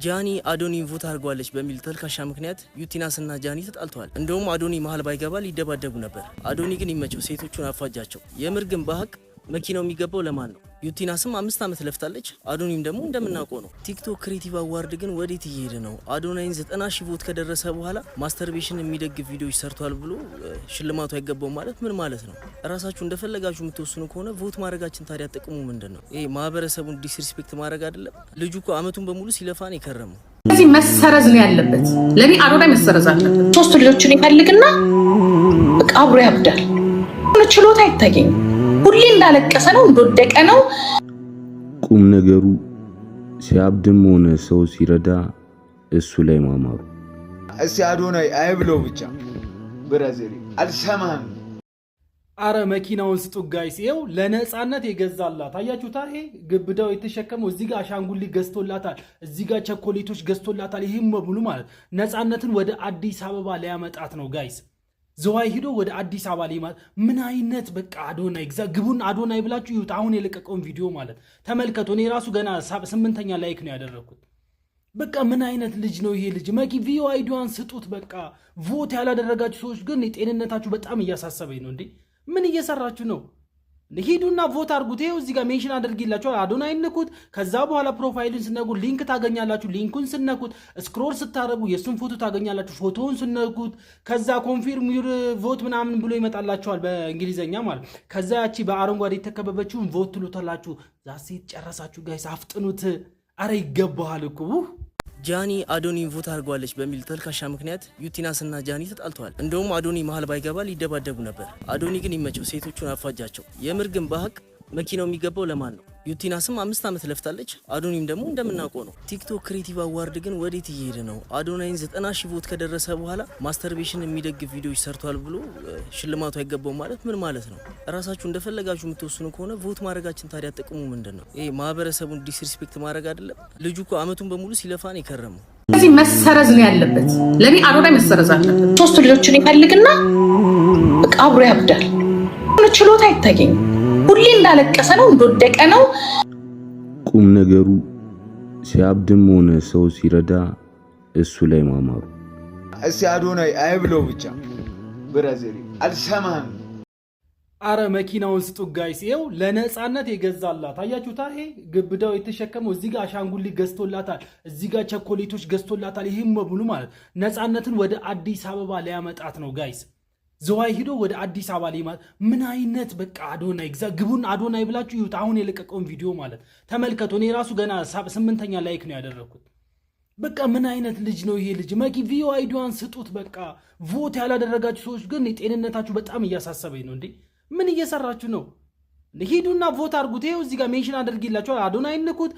ጃኒ አዶኒን ቮት አድርጓለች በሚል ተልካሻ ምክንያት ዩቲናስና ጃኒ ተጣልተዋል። እንደውም አዶኒ መሃል ባይገባ ሊደባደቡ ነበር። አዶኒ ግን ይመቸው ሴቶቹን አፋጃቸው። የምር ግን በሀቅ መኪናው የሚገባው ለማን ነው? ዩቲናስም 5 ዓመት ለፍታለች። አዶኒም ደግሞ እንደምናውቀው ነው። ቲክቶክ ክሬቲቭ አዋርድ ግን ወዴት እየሄደ ነው? አዶናይን 90 ሺህ ቮት ከደረሰ በኋላ ማስተርቤሽን የሚደግፍ ቪዲዮዎች ሰርቷል ብሎ ሽልማቱ አይገባው ማለት ምን ማለት ነው? ራሳችሁ እንደፈለጋችሁ የምትወስኑ ከሆነ ቮት ማድረጋችን ታዲያ ጥቅሙ ምንድነው? ይሄ ማህበረሰቡን ዲስሪስፔክት ማድረግ አይደለም? ልጁ እኮ አመቱን በሙሉ ሲለፋን የከረመው። እዚህ መሰረዝ ነው ያለበት። ለኔ አዶናይ መሰረዝ አለበት። 3 ልጆችን ይፈልግና በቃ አብሮ ያብዳል። ችሎታ አይታየኝም። ሁሌ እንዳለቀሰ ነው፣ እንደወደቀ ነው። ቁም ነገሩ ሲያብድም ሆነ ሰው ሲረዳ እሱ ላይ ማማሩ። እሺ አዶናይ አይብለው ብቻ ብራዚል አልሰማም። አረ መኪናውን ስጡ ጋይስ። ይኸው ለነፃነት የገዛላት አያችሁታ። ይሄ ግብዳው የተሸከመው እዚህ ጋር አሻንጉሊት ገዝቶላታል፣ እዚህ ጋር ቸኮሌቶች ገዝቶላታል። ይሄም በሙሉ ማለት ነፃነትን ወደ አዲስ አበባ ሊያመጣት ነው ጋይስ። ዘዋይ ሂዶ ወደ አዲስ አበባ ሊማት ምን አይነት በቃ አዶናይ ግቡን አዶናይ ብላችሁ ይሁት። አሁን የለቀቀውን ቪዲዮ ማለት ተመልከቱ። እኔ ራሱ ገና 8ኛ ላይክ ነው ያደረኩት። በቃ ምን አይነት ልጅ ነው ይሄ ልጅ? መኪ ቪዲዮ አይዲዋን ስጡት። በቃ ቮት ያላደረጋችሁ ሰዎች ግን ጤንነታችሁ በጣም እያሳሰበኝ ነው። እንዴ ምን እየሰራችሁ ነው? ሂዱና ቮት አድርጉት። ይሄው እዚህ ጋር ሜንሽን አድርጊላችሁ አዶናይ ንኩት። ከዛ በኋላ ፕሮፋይሉን ስነጉ ሊንክ ታገኛላችሁ። ሊንኩን ስነኩት ስክሮል ስታረጉ የሱን ፎቶ ታገኛላችሁ። ፎቶውን ስነኩት ከዛ ኮንፊርም ዩር ቮት ምናምን ብሎ ይመጣላችኋል በእንግሊዘኛ ማለት። ከዛ ያቺ በአረንጓዴ የተከበበችውን ቮት ትሉታላችሁ። ዛሴት ጨረሳችሁ ጋይስ፣ አፍጥኑት። አረ ይገባሃል እኮ። ጃኒ አዶኒን ቮት አድርጓለች በሚል ተልካሻ ምክንያት ዩቲናስና ጃኒ ተጣልተዋል። እንደውም አዶኒ መሃል ባይገባ ሊደባደቡ ነበር። አዶኒ ግን ይመቸው ሴቶቹን አፋጃቸው። የምር ግን በሀቅ መኪናው የሚገባው ለማን ነው? ዩቲናስም 5 ዓመት ለፍታለች። አዶኒም ደግሞ እንደምናውቀው ነው። ቲክቶክ ክሬቲቭ አዋርድ ግን ወዴት እየሄደ ነው? አዶናይን 90 ሺህ ቮት ከደረሰ በኋላ ማስተርቤሽን የሚደግፍ ቪዲዮዎች ሰርቷል ብሎ ሽልማቱ አይገባው ማለት ምን ማለት ነው? ራሳችሁ እንደፈለጋችሁ የምትወስኑ ከሆነ ቮት ማድረጋችን ታዲያ ጥቅሙ ምንድነው? ይሄ ማህበረሰቡን ዲስሪስፔክት ማድረግ አይደለም? ልጁ እኮ አመቱን በሙሉ ሲለፋን የከረመው። እዚህ መሰረዝ ነው ያለበት። ለኔ አዶናይ መሰረዝ አለበት። 3 ልጆችን ይፈልግና በቃ አብሮ ያብዳል። ችሎታ አይታየኝም። ሁሌ እንዳለቀሰ ነው፣ እንደወደቀ ነው። ቁም ነገሩ ሲያብድም ሆነ ሰው ሲረዳ እሱ ላይ ማማሩ። እሺ አዶናይ አይብለው ብቻ ብራዚል አልሰማም። አረ መኪናውን ስጡ ጋይስ። ይኸው ለነፃነት የገዛላት አያችሁታ። ይሄ ግብዳው የተሸከመው እዚህ ጋር አሻንጉሊት ገዝቶላታል፣ እዚህ ጋር ቸኮሌቶች ገዝቶላታል። ይሄም በሙሉ ማለት ነፃነትን ወደ አዲስ አበባ ሊያመጣት ነው ጋይስ። ዘዋይ ሂዶ ወደ አዲስ አበባ ሊማት ምን አይነት በቃ አዶናይ ግቡን አዶናይ ብላችሁ ይሁት። አሁን የለቀቀውን ቪዲዮ ማለት ተመልከቱ። እኔ ራሱ ገና 8ኛ ላይክ ነው ያደረኩት። በቃ ምን አይነት ልጅ ነው ይሄ ልጅ? መኪ ቪዲዮ አይዲዋን ስጡት። በቃ ቮት ያላደረጋችሁ ሰዎች ግን ጤንነታችሁ በጣም እያሳሰበኝ ነው። እንዴ ምን እየሰራችሁ ነው? ሂዱና ቮት አድርጉት። ይሄው እዚህ ጋር ሜንሽን አድርጊላችሁ አዶናይ ንኩት።